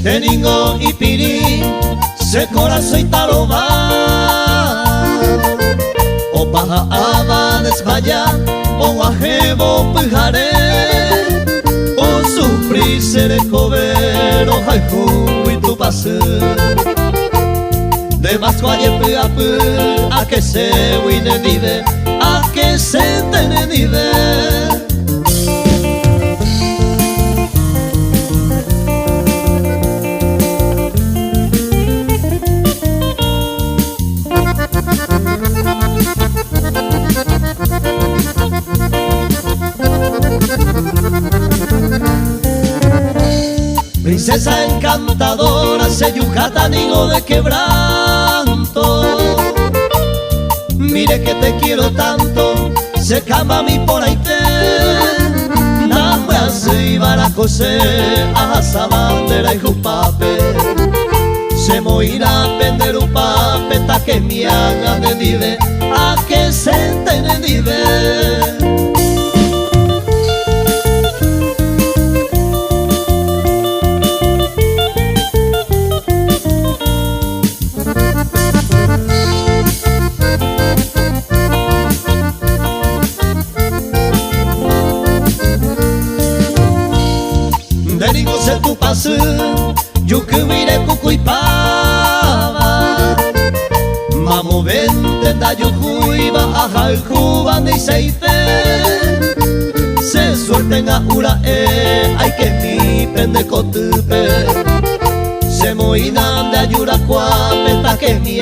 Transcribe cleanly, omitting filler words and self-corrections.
Teningo ipiri, se corazón y taloba. O paja aba desmayar, o ajebo pujare. O sufrir seré cobero, jaiku y tu pase. De más guaye puapu, a que se wine nive, a que se tene nive. Princesa encantadora, se yucatanigo de quebranto. Mire que te quiero tanto, se cama mi por ahí te. Na fue así baracose, a sabandera y jupape. Se moirá a vender un pape, ta que me haga de nive, a que se entiende nive. Denigo se tu pasu, yo que mire cucu y pava. Mamo vente da yo cuiba, aja el cuba ni seite. Se suelten a ura hay que mi pende cotupe. Se moinan de ayura cuape, ta que mi